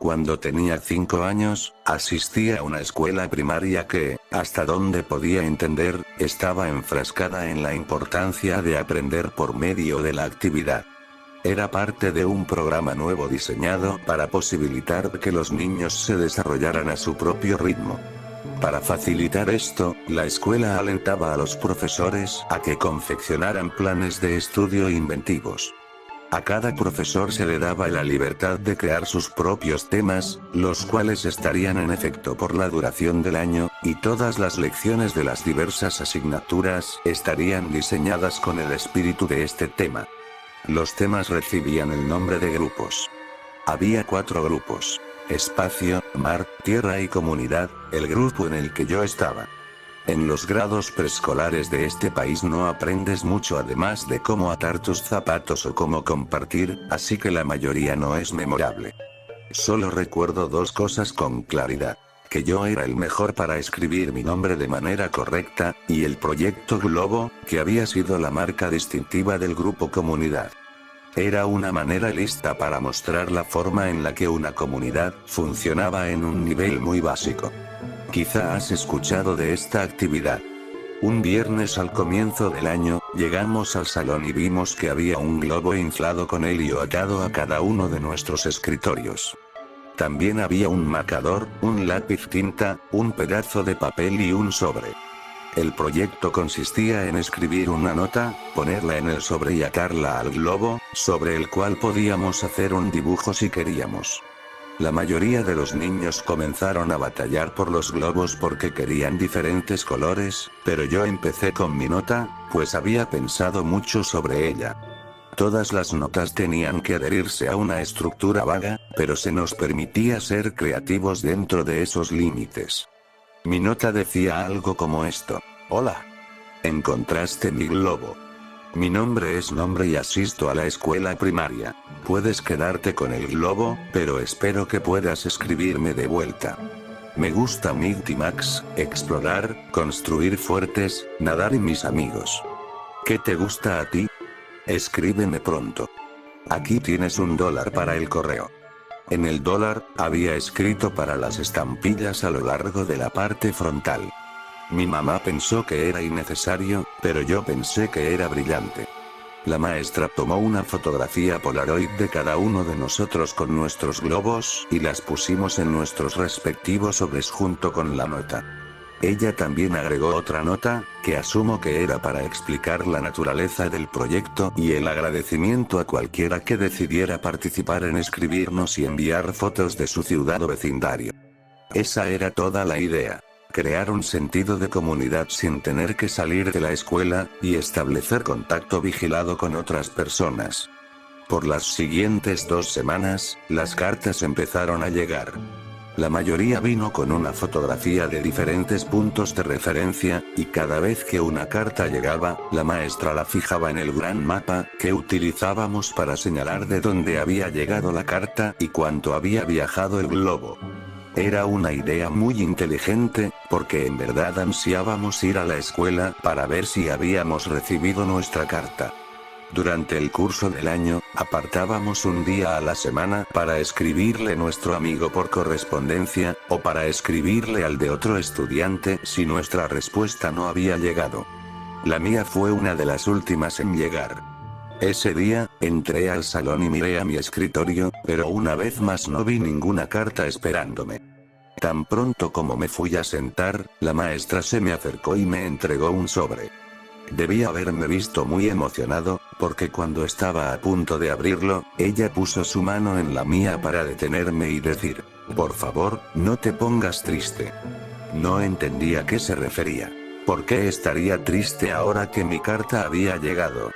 Cuando tenía 5 años, asistía a una escuela primaria que, hasta donde podía entender, estaba enfrascada en la importancia de aprender por medio de la actividad. Era parte de un programa nuevo diseñado para posibilitar que los niños se desarrollaran a su propio ritmo. Para facilitar esto, la escuela alentaba a los profesores a que confeccionaran planes de estudio inventivos. A cada profesor se le daba la libertad de crear sus propios temas, los cuales estarían en efecto por la duración del año, y todas las lecciones de las diversas asignaturas estarían diseñadas con el espíritu de este tema. Los temas recibían el nombre de grupos. Había 4 grupos: espacio, mar, tierra y comunidad, el grupo en el que yo estaba. En los grados preescolares de este país no aprendes mucho además de cómo atar tus zapatos o cómo compartir, así que la mayoría no es memorable. Solo recuerdo 2 cosas con claridad: que yo era el mejor para escribir mi nombre de manera correcta, y el proyecto Globo, que había sido la marca distintiva del grupo Comunidad. Era una manera lista para mostrar la forma en la que una comunidad funcionaba en un nivel muy básico. Quizá has escuchado de esta actividad. Un viernes al comienzo del año, llegamos al salón y vimos que había un globo inflado con helio atado a cada uno de nuestros escritorios. También había un marcador, un lápiz tinta, un pedazo de papel y un sobre. El proyecto consistía en escribir una nota, ponerla en el sobre y atarla al globo, sobre el cual podíamos hacer un dibujo si queríamos. La mayoría de los niños comenzaron a batallar por los globos porque querían diferentes colores, pero yo empecé con mi nota, pues había pensado mucho sobre ella. Todas las notas tenían que adherirse a una estructura vaga, pero se nos permitía ser creativos dentro de esos límites. Mi nota decía algo como esto: hola. Encontraste mi globo. Mi nombre es nombre y asisto a la escuela primaria. Puedes quedarte con el globo, pero espero que puedas escribirme de vuelta. Me gusta Mighty Max, explorar, construir fuertes, nadar y mis amigos. ¿Qué te gusta a ti? Escríbeme pronto. Aquí tienes $1 para el correo. En el dólar, había escrito para las estampillas a lo largo de la parte frontal. Mi mamá pensó que era innecesario, pero yo pensé que era brillante. La maestra tomó una fotografía Polaroid de cada uno de nosotros con nuestros globos, y las pusimos en nuestros respectivos sobres junto con la nota. Ella también agregó otra nota, que asumo que era para explicar la naturaleza del proyecto y el agradecimiento a cualquiera que decidiera participar en escribirnos y enviar fotos de su ciudad o vecindario. Esa era toda la idea. Crear un sentido de comunidad sin tener que salir de la escuela, y establecer contacto vigilado con otras personas. Por las siguientes 2 semanas, las cartas empezaron a llegar. La mayoría vino con una fotografía de diferentes puntos de referencia, y cada vez que una carta llegaba, la maestra la fijaba en el gran mapa, que utilizábamos para señalar de dónde había llegado la carta y cuánto había viajado el globo. Era una idea muy inteligente, porque en verdad ansiábamos ir a la escuela para ver si habíamos recibido nuestra carta. Durante el curso del año, apartábamos un día a la semana para escribirle a nuestro amigo por correspondencia, o para escribirle al de otro estudiante si nuestra respuesta no había llegado. La mía fue una de las últimas en llegar. Ese día, entré al salón y miré a mi escritorio, pero una vez más no vi ninguna carta esperándome. Tan pronto como me fui a sentar, la maestra se me acercó y me entregó un sobre. Debía haberme visto muy emocionado, porque cuando estaba a punto de abrirlo, ella puso su mano en la mía para detenerme y decir: por favor, no te pongas triste. No entendía a qué se refería. ¿Por qué estaría triste ahora que mi carta había llegado?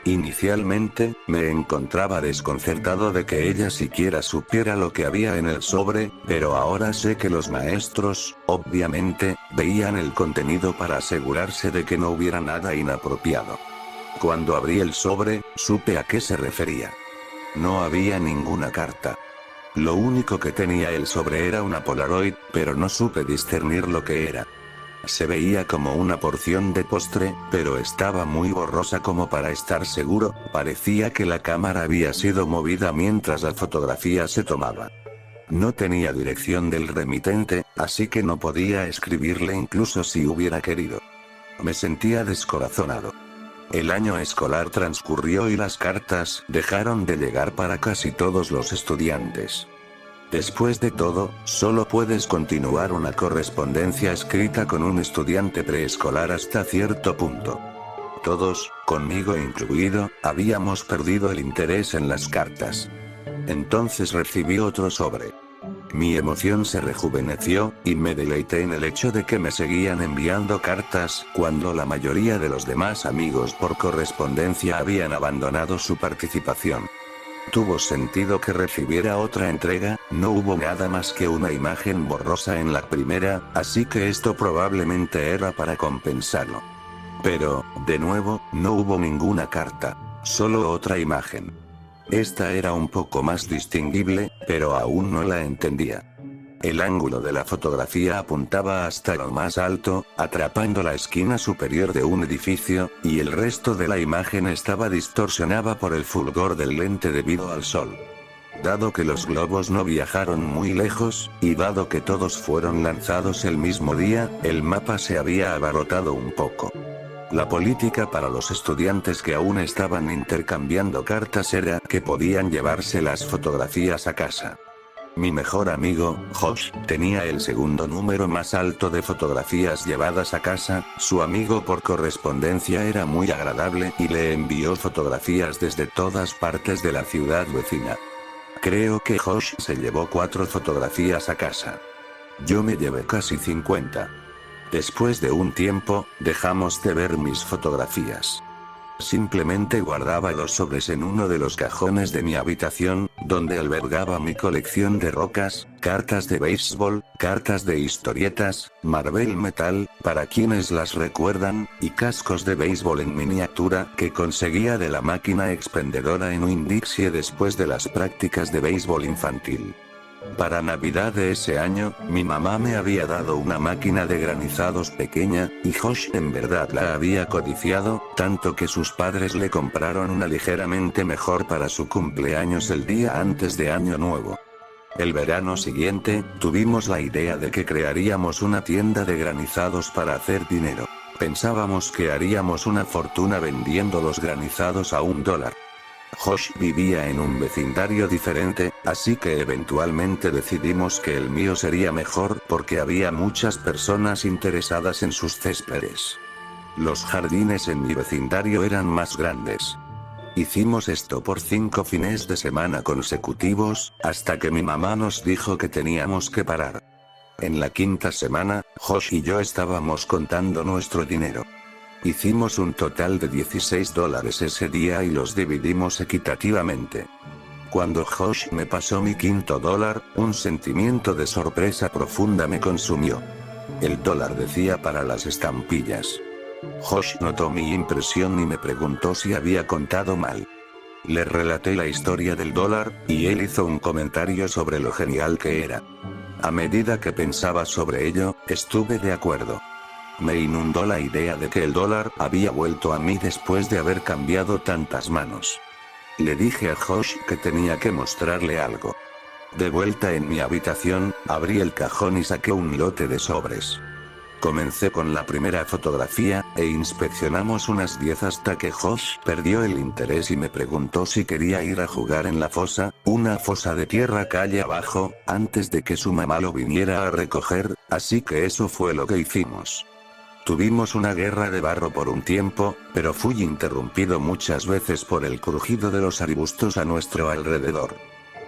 Inicialmente, me encontraba desconcertado de que ella siquiera supiera lo que había en el sobre, pero ahora sé que los maestros, obviamente, veían el contenido para asegurarse de que no hubiera nada inapropiado. Cuando abrí el sobre, supe a qué se refería. No había ninguna carta. Lo único que tenía el sobre era una Polaroid, pero no supe discernir lo que era. Se veía como una porción de postre, pero estaba muy borrosa como para estar seguro. Parecía que la cámara había sido movida mientras la fotografía se tomaba. No tenía dirección del remitente, así que no podía escribirle incluso si hubiera querido. Me sentía descorazonado. El año escolar transcurrió y las cartas dejaron de llegar para casi todos los estudiantes. Después de todo, solo puedes continuar una correspondencia escrita con un estudiante preescolar hasta cierto punto. Todos, conmigo incluido, habíamos perdido el interés en las cartas. Entonces recibí otro sobre. Mi emoción se rejuveneció, y me deleité en el hecho de que me seguían enviando cartas, cuando la mayoría de los demás amigos por correspondencia habían abandonado su participación. Tuvo sentido que recibiera otra entrega, no hubo nada más que una imagen borrosa en la primera, así que esto probablemente era para compensarlo. Pero, de nuevo, no hubo ninguna carta, solo otra imagen. Esta era un poco más distinguible, pero aún no la entendía. El ángulo de la fotografía apuntaba hasta lo más alto, atrapando la esquina superior de un edificio, y el resto de la imagen estaba distorsionada por el fulgor del lente debido al sol. Dado que los globos no viajaron muy lejos, y dado que todos fueron lanzados el mismo día, el mapa se había abarrotado un poco. La política para los estudiantes que aún estaban intercambiando cartas era que podían llevarse las fotografías a casa. Mi mejor amigo, Josh, tenía el segundo número más alto de fotografías llevadas a casa. Su amigo por correspondencia era muy agradable y le envió fotografías desde todas partes de la ciudad vecina. Creo que Josh se llevó 4 fotografías a casa. Yo me llevé casi 50. Después de un tiempo, dejamos de ver mis fotografías. Simplemente guardaba los sobres en uno de los cajones de mi habitación, donde albergaba mi colección de rocas, cartas de béisbol, cartas de historietas, Marvel Metal, para quienes las recuerdan, y cascos de béisbol en miniatura que conseguía de la máquina expendedora en Winn-Dixie después de las prácticas de béisbol infantil. Para Navidad de ese año, mi mamá me había dado una máquina de granizados pequeña, y Josh en verdad la había codiciado, tanto que sus padres le compraron una ligeramente mejor para su cumpleaños el día antes de Año Nuevo. El verano siguiente, tuvimos la idea de que crearíamos una tienda de granizados para hacer dinero. Pensábamos que haríamos una fortuna vendiendo los granizados a $1. Josh vivía en un vecindario diferente, así que eventualmente decidimos que el mío sería mejor porque había muchas personas interesadas en sus céspedes. Los jardines en mi vecindario eran más grandes. Hicimos esto por 5 fines de semana consecutivos, hasta que mi mamá nos dijo que teníamos que parar. En la 5ª semana, Josh y yo estábamos contando nuestro dinero. Hicimos un total de $16 ese día y los dividimos equitativamente. Cuando Josh me pasó mi $5, un sentimiento de sorpresa profunda me consumió. El dólar decía para las estampillas. Josh notó mi impresión y me preguntó si había contado mal. Le relaté la historia del dólar, y él hizo un comentario sobre lo genial que era. A medida que pensaba sobre ello, estuve de acuerdo. Me inundó la idea de que el dólar había vuelto a mí después de haber cambiado tantas manos. Le dije a Josh que tenía que mostrarle algo. De vuelta en mi habitación, abrí el cajón y saqué un lote de sobres. Comencé con la primera fotografía, e inspeccionamos unas 10 hasta que Josh perdió el interés y me preguntó si quería ir a jugar en la fosa, una fosa de tierra calle abajo, antes de que su mamá lo viniera a recoger, así que eso fue lo que hicimos. Tuvimos una guerra de barro por un tiempo, pero fui interrumpido muchas veces por el crujido de los arbustos a nuestro alrededor.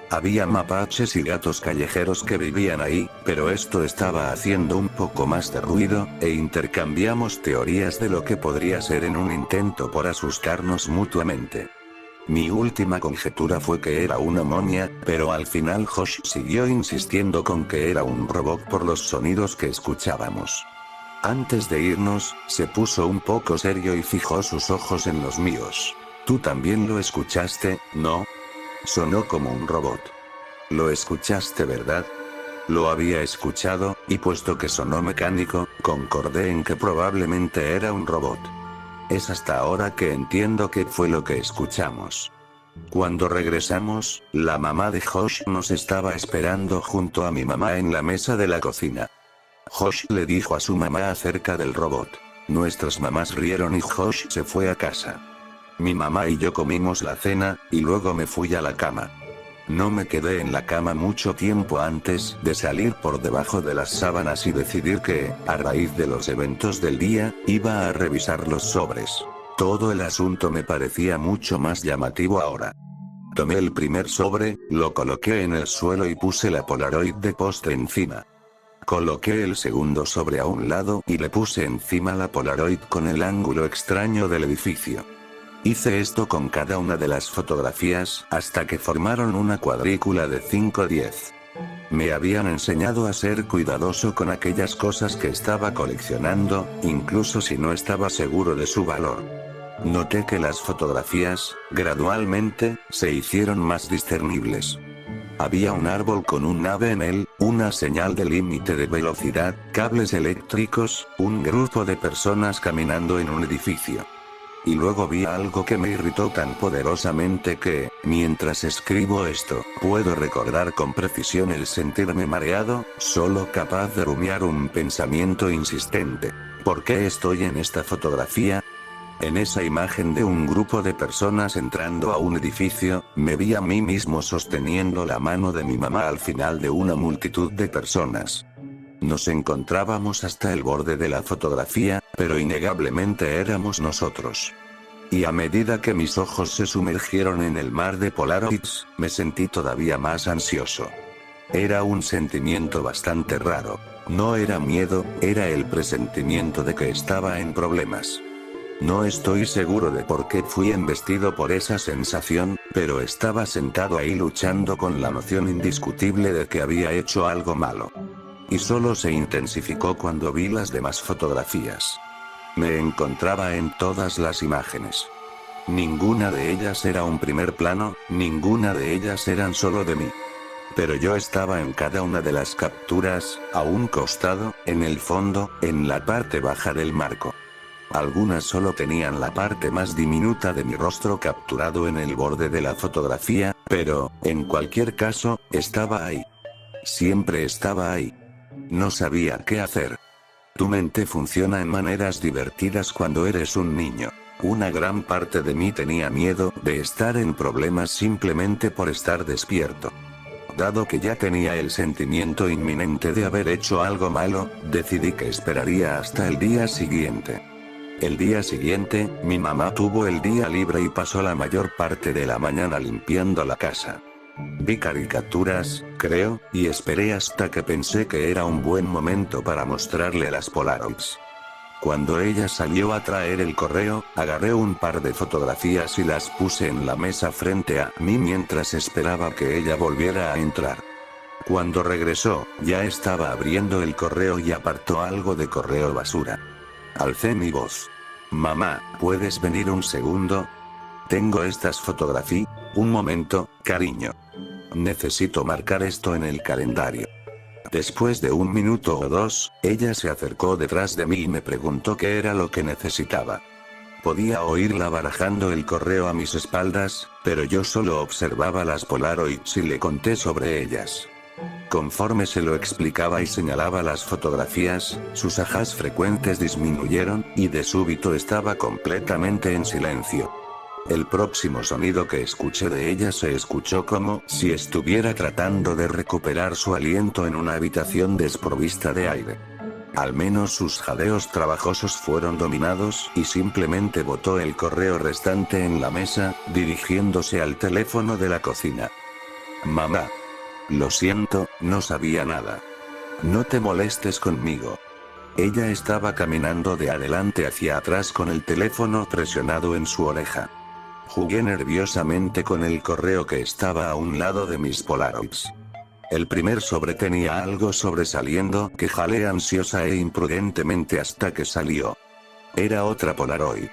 Había mapaches y gatos callejeros que vivían ahí, pero esto estaba haciendo un poco más de ruido, e intercambiamos teorías de lo que podría ser en un intento por asustarnos mutuamente. Mi última conjetura fue que era una momia, pero al final Josh siguió insistiendo con que era un robot por los sonidos que escuchábamos. Antes de irnos, se puso un poco serio y fijó sus ojos en los míos. ¿Tú también lo escuchaste, no? Sonó como un robot. Lo escuchaste, ¿verdad? Lo había escuchado, y puesto que sonó mecánico, concordé en que probablemente era un robot. Es hasta ahora que entiendo qué fue lo que escuchamos. Cuando regresamos, la mamá de Josh nos estaba esperando junto a mi mamá en la mesa de la cocina. Josh le dijo a su mamá acerca del robot. Nuestras mamás rieron y Josh se fue a casa. Mi mamá y yo comimos la cena, y luego me fui a la cama. No me quedé en la cama mucho tiempo antes de salir por debajo de las sábanas y decidir que, a raíz de los eventos del día, iba a revisar los sobres. Todo el asunto me parecía mucho más llamativo ahora. Tomé el primer sobre, lo coloqué en el suelo y puse la Polaroid de poste encima. Coloqué el segundo sobre a un lado y le puse encima la Polaroid con el ángulo extraño del edificio. Hice esto con cada una de las fotografías hasta que formaron una cuadrícula de 5-10. Me habían enseñado a ser cuidadoso con aquellas cosas que estaba coleccionando, incluso si no estaba seguro de su valor. Noté que las fotografías, gradualmente, se hicieron más discernibles. Había un árbol con un ave en él, una señal de límite de velocidad, cables eléctricos, un grupo de personas caminando en un edificio. Y luego vi algo que me irritó tan poderosamente que, mientras escribo esto, puedo recordar con precisión el sentirme mareado, solo capaz de rumiar un pensamiento insistente. ¿Por qué estoy en esta fotografía? En esa imagen de un grupo de personas entrando a un edificio, me vi a mí mismo sosteniendo la mano de mi mamá al final de una multitud de personas. Nos encontrábamos hasta el borde de la fotografía, pero innegablemente éramos nosotros. Y a medida que mis ojos se sumergieron en el mar de Polaroids, me sentí todavía más ansioso. Era un sentimiento bastante raro. No era miedo, era el presentimiento de que estaba en problemas. No estoy seguro de por qué fui embestido por esa sensación, pero estaba sentado ahí luchando con la noción indiscutible de que había hecho algo malo. Y solo se intensificó cuando vi las demás fotografías. Me encontraba en todas las imágenes. Ninguna de ellas era un primer plano, ninguna de ellas eran solo de mí. Pero yo estaba en cada una de las capturas, a un costado, en el fondo, en la parte baja del marco. Algunas solo tenían la parte más diminuta de mi rostro capturado en el borde de la fotografía, pero, en cualquier caso, estaba ahí. Siempre estaba ahí. No sabía qué hacer. Tu mente funciona en maneras divertidas cuando eres un niño. Una gran parte de mí tenía miedo de estar en problemas simplemente por estar despierto. Dado que ya tenía el sentimiento inminente de haber hecho algo malo, decidí que esperaría hasta el día siguiente. El día siguiente, mi mamá tuvo el día libre y pasó la mayor parte de la mañana limpiando la casa. Vi caricaturas, creo, y esperé hasta que pensé que era un buen momento para mostrarle las Polaroids. Cuando ella salió a traer el correo, agarré un par de fotografías y las puse en la mesa frente a mí mientras esperaba que ella volviera a entrar. Cuando regresó, ya estaba abriendo el correo y apartó algo de correo basura. Alcé mi voz. Mamá, ¿puedes venir un segundo? Tengo estas fotografías. Un momento, cariño. Necesito marcar esto en el calendario. Después de 1 minuto o 2, ella se acercó detrás de mí y me preguntó qué era lo que necesitaba. Podía oírla barajando el correo a mis espaldas, pero yo solo observaba las Polaroids y le conté sobre ellas. Conforme se lo explicaba y señalaba las fotografías, sus ajás frecuentes disminuyeron, y de súbito estaba completamente en silencio. El próximo sonido que escuché de ella se escuchó como si estuviera tratando de recuperar su aliento en una habitación desprovista de aire. Al menos sus jadeos trabajosos fueron dominados, y simplemente botó el correo restante en la mesa, dirigiéndose al teléfono de la cocina. Mamá. Lo siento, no sabía nada. No te molestes conmigo. Ella estaba caminando de adelante hacia atrás con el teléfono presionado en su oreja. Jugué nerviosamente con el correo que estaba a un lado de mis Polaroids. El primer sobre tenía algo sobresaliendo que jalé ansiosa e imprudentemente hasta que salió. Era otra Polaroid.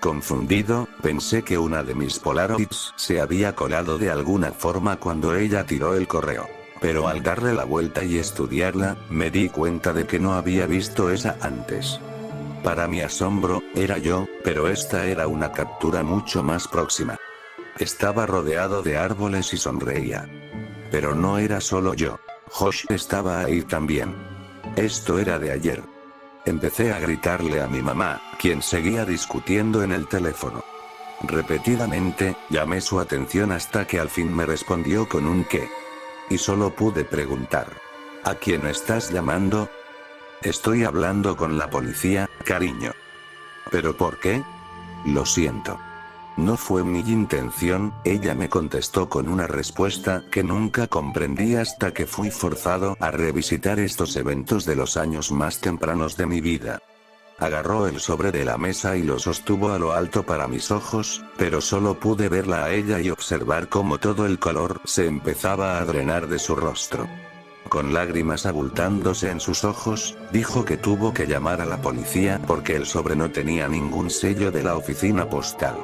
Confundido, pensé que una de mis Polaroids se había colado de alguna forma cuando ella tiró el correo. Pero al darle la vuelta y estudiarla, me di cuenta de que no había visto esa antes. Para mi asombro, era yo, pero esta era una captura mucho más próxima. Estaba rodeado de árboles y sonreía. Pero no era solo yo. Josh estaba ahí también. Esto era de ayer. Empecé a gritarle a mi mamá, quien seguía discutiendo en el teléfono. Repetidamente, llamé su atención hasta que al fin me respondió con un ¿qué? Y solo pude preguntar: ¿a quién estás llamando? Estoy hablando con la policía, cariño. ¿Pero por qué? Lo siento. No fue mi intención, ella me contestó con una respuesta que nunca comprendí hasta que fui forzado a revisitar estos eventos de los años más tempranos de mi vida. Agarró el sobre de la mesa y lo sostuvo a lo alto para mis ojos, pero solo pude verla a ella y observar cómo todo el color se empezaba a drenar de su rostro. Con lágrimas abultándose en sus ojos, dijo que tuvo que llamar a la policía porque el sobre no tenía ningún sello de la oficina postal.